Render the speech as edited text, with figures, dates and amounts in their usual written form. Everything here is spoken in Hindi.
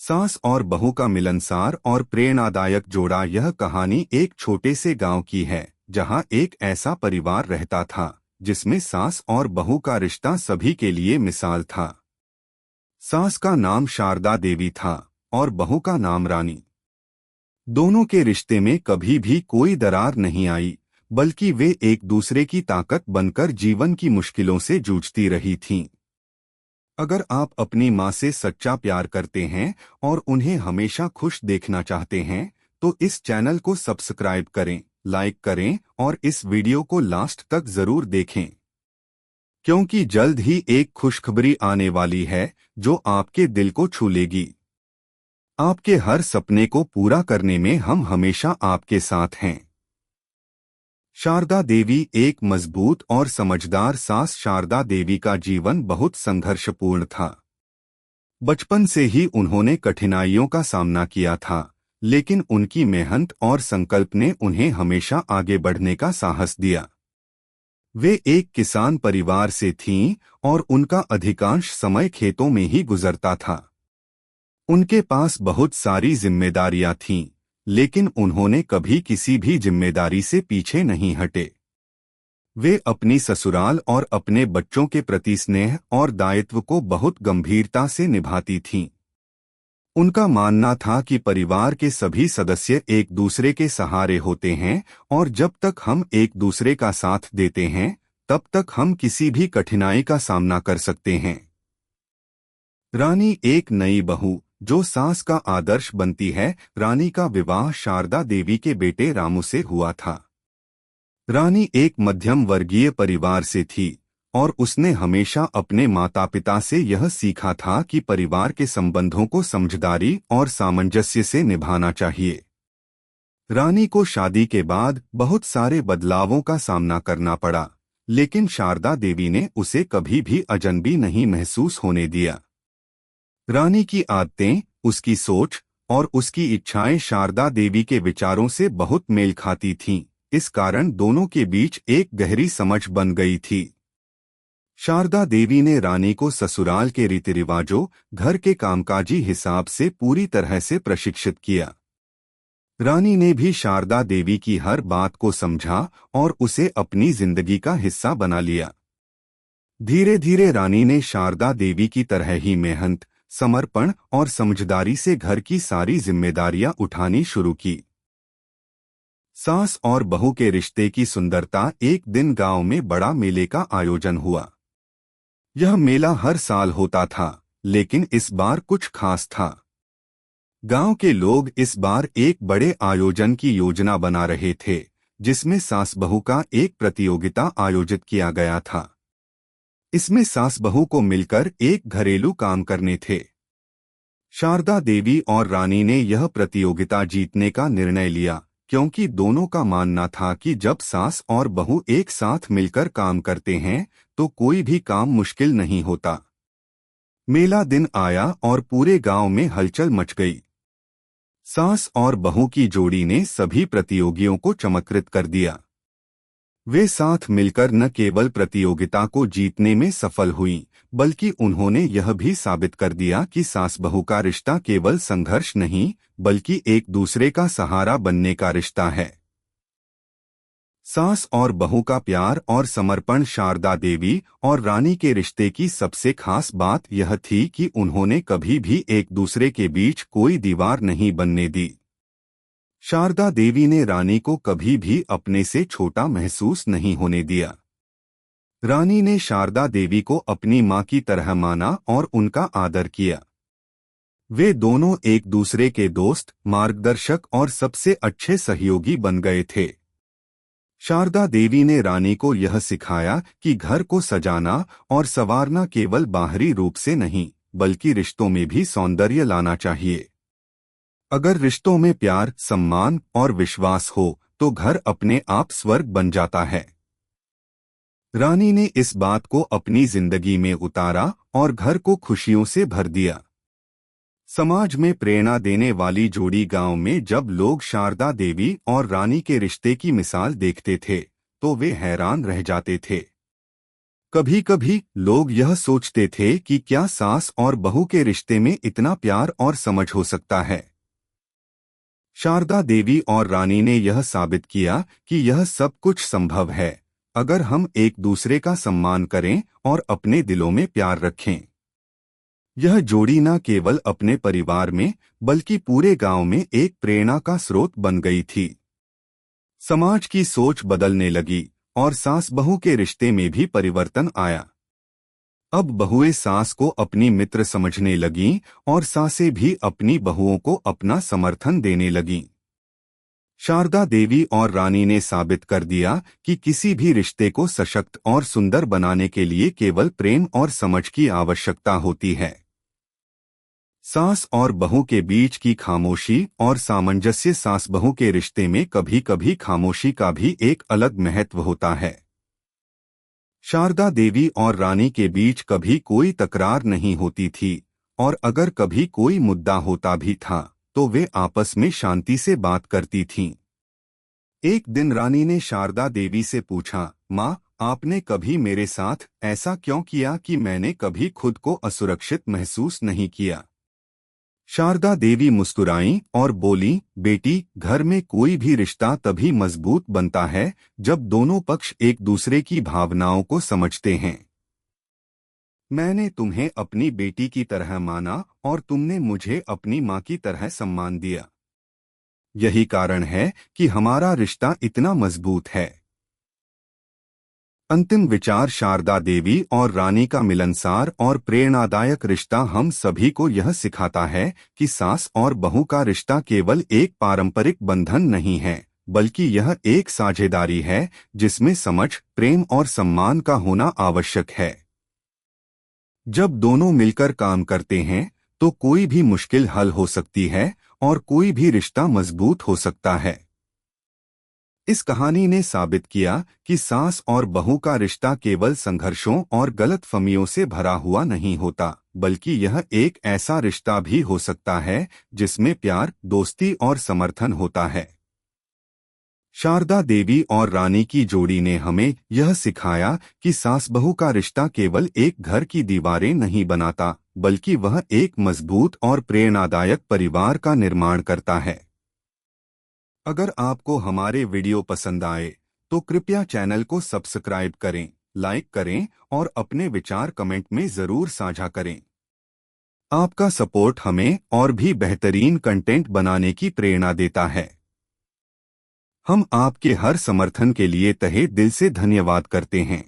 सास और बहू का मिलनसार और प्रेरणादायक जोड़ा। यह कहानी एक छोटे से गांव की है जहां एक ऐसा परिवार रहता था जिसमें सास और बहू का रिश्ता सभी के लिए मिसाल था। सास का नाम शारदा देवी था और बहू का नाम रानी। दोनों के रिश्ते में कभी भी कोई दरार नहीं आई, बल्कि वे एक दूसरे की ताकत बनकर जीवन की मुश्किलों से जूझती रही थीं। अगर आप अपनी माँ से सच्चा प्यार करते हैं और उन्हें हमेशा खुश देखना चाहते हैं तो इस चैनल को सब्सक्राइब करें, लाइक करें और इस वीडियो को लास्ट तक जरूर देखें, क्योंकि जल्द ही एक खुशखबरी आने वाली है जो आपके दिल को छू लेगी। आपके हर सपने को पूरा करने में हम हमेशा आपके साथ हैं। शारदा देवी एक मजबूत और समझदार सास। शारदा देवी का जीवन बहुत संघर्षपूर्ण था। बचपन से ही उन्होंने कठिनाइयों का सामना किया था, लेकिन उनकी मेहनत और संकल्प ने उन्हें हमेशा आगे बढ़ने का साहस दिया। वे एक किसान परिवार से थीं और उनका अधिकांश समय खेतों में ही गुजरता था। उनके पास बहुत सारी जिम्मेदारियां थीं, लेकिन उन्होंने कभी किसी भी जिम्मेदारी से पीछे नहीं हटे। वे अपनी ससुराल और अपने बच्चों के प्रति स्नेह और दायित्व को बहुत गंभीरता से निभाती थीं। उनका मानना था कि परिवार के सभी सदस्य एक दूसरे के सहारे होते हैं और जब तक हम एक दूसरे का साथ देते हैं तब तक हम किसी भी कठिनाई का सामना कर सकते हैं। रानी एक नई बहू जो सास का आदर्श बनती है। रानी का विवाह शारदा देवी के बेटे रामू से हुआ था। रानी एक मध्यम वर्गीय परिवार से थी और उसने हमेशा अपने माता पिता से यह सीखा था कि परिवार के संबंधों को समझदारी और सामंजस्य से निभाना चाहिए। रानी को शादी के बाद बहुत सारे बदलावों का सामना करना पड़ा, लेकिन शारदा देवी ने उसे कभी भी अजनबी नहीं महसूस होने दिया। रानी की आदतें, उसकी सोच और उसकी इच्छाएं शारदा देवी के विचारों से बहुत मेल खाती थीं। इस कारण दोनों के बीच एक गहरी समझ बन गई थी। शारदा देवी ने रानी को ससुराल के रीति रिवाजों, घर के कामकाजी हिसाब से पूरी तरह से प्रशिक्षित किया। रानी ने भी शारदा देवी की हर बात को समझा और उसे अपनी जिंदगी का हिस्सा बना लिया। धीरे धीरे रानी ने शारदा देवी की तरह ही मेहनत, समर्पण और समझदारी से घर की सारी जिम्मेदारियां उठानी शुरू की। सास और बहू के रिश्ते की सुंदरता। एक दिन गांव में बड़ा मेले का आयोजन हुआ। यह मेला हर साल होता था, लेकिन इस बार कुछ खास था। गांव के लोग इस बार एक बड़े आयोजन की योजना बना रहे थे, जिसमें सास बहू का एक प्रतियोगिता आयोजित किया गया था। इसमें सास बहू को मिलकर एक घरेलू काम करने थे। शारदा देवी और रानी ने यह प्रतियोगिता जीतने का निर्णय लिया, क्योंकि दोनों का मानना था कि जब सास और बहू एक साथ मिलकर काम करते हैं तो कोई भी काम मुश्किल नहीं होता। मेला दिन आया और पूरे गांव में हलचल मच गई। सास और बहू की जोड़ी ने सभी प्रतियोगियों को चमत्कृत कर दिया। वे साथ मिलकर न केवल प्रतियोगिता को जीतने में सफल हुईं, बल्कि उन्होंने यह भी साबित कर दिया कि सास बहू का रिश्ता केवल संघर्ष नहीं, बल्कि एक दूसरे का सहारा बनने का रिश्ता है। सास और बहू का प्यार और समर्पण। शारदा देवी और रानी के रिश्ते की सबसे खास बात यह थी कि उन्होंने कभी भी एक दूसरे के बीच कोई दीवार नहीं बनने दी। शारदा देवी ने रानी को कभी भी अपने से छोटा महसूस नहीं होने दिया। रानी ने शारदा देवी को अपनी मां की तरह माना और उनका आदर किया। वे दोनों एक दूसरे के दोस्त, मार्गदर्शक और सबसे अच्छे सहयोगी बन गए थे। शारदा देवी ने रानी को यह सिखाया कि घर को सजाना और संवारना केवल बाहरी रूप से नहीं, बल्कि रिश्तों में भी सौंदर्य लाना चाहिए। अगर रिश्तों में प्यार, सम्मान और विश्वास हो तो घर अपने आप स्वर्ग बन जाता है। रानी ने इस बात को अपनी जिंदगी में उतारा और घर को खुशियों से भर दिया। समाज में प्रेरणा देने वाली जोड़ी। गांव में जब लोग शारदा देवी और रानी के रिश्ते की मिसाल देखते थे तो वे हैरान रह जाते थे। कभी कभी लोग यह सोचते थे कि क्या सास और बहू के रिश्ते में इतना प्यार और समझ हो सकता है। शारदा देवी और रानी ने यह साबित किया कि यह सब कुछ संभव है अगर हम एक दूसरे का सम्मान करें और अपने दिलों में प्यार रखें। यह जोड़ी न केवल अपने परिवार में बल्कि पूरे गांव में एक प्रेरणा का स्रोत बन गई थी। समाज की सोच बदलने लगी और सास बहू के रिश्ते में भी परिवर्तन आया। अब बहुएं सास को अपनी मित्र समझने लगीं और सासें भी अपनी बहुओं को अपना समर्थन देने लगीं। शारदा देवी और रानी ने साबित कर दिया कि किसी भी रिश्ते को सशक्त और सुंदर बनाने के लिए केवल प्रेम और समझ की आवश्यकता होती है। सास और बहू के बीच की खामोशी और सामंजस्य सास बहू के रिश्ते में कभी कभी खामोशी का भी एक अलग महत्व होता है। शारदा देवी और रानी के बीच कभी कोई तकरार नहीं होती थी और अगर कभी कोई मुद्दा होता भी था तो वे आपस में शांति से बात करती थीं। एक दिन रानी ने शारदा देवी से पूछा, माँ, आपने कभी मेरे साथ ऐसा क्यों किया कि मैंने कभी खुद को असुरक्षित महसूस नहीं किया। शारदा देवी मुस्कुराईं और बोली, बेटी, घर में कोई भी रिश्ता तभी मजबूत बनता है जब दोनों पक्ष एक दूसरे की भावनाओं को समझते हैं। मैंने तुम्हें अपनी बेटी की तरह माना और तुमने मुझे अपनी माँ की तरह सम्मान दिया। यही कारण है कि हमारा रिश्ता इतना मजबूत है। अंतिम विचार शारदा देवी और रानी का मिलनसार और प्रेरणादायक रिश्ता हम सभी को यह सिखाता है कि सास और बहू का रिश्ता केवल एक पारंपरिक बंधन नहीं है बल्कि यह एक साझेदारी है जिसमें समझ, प्रेम और सम्मान का होना आवश्यक है। जब दोनों मिलकर काम करते हैं तो कोई भी मुश्किल हल हो सकती है और कोई भी रिश्ता मजबूत हो सकता है। इस कहानी ने साबित किया कि सास और बहू का रिश्ता केवल संघर्षों और गलतफहमियों से भरा हुआ नहीं होता बल्कि यह एक ऐसा रिश्ता भी हो सकता है जिसमें प्यार, दोस्ती और समर्थन होता है। शारदा देवी और रानी की जोड़ी ने हमें यह सिखाया कि सास बहू का रिश्ता केवल एक घर की दीवारें नहीं बनाता बल्कि वह एक मजबूत और प्रेरणादायक परिवार का निर्माण करता है। अगर आपको हमारे वीडियो पसंद आए तो कृपया चैनल को सब्सक्राइब करें, लाइक करें और अपने विचार कमेंट में जरूर साझा करें। आपका सपोर्ट हमें और भी बेहतरीन कंटेंट बनाने की प्रेरणा देता है। हम आपके हर समर्थन के लिए तहे दिल से धन्यवाद करते हैं।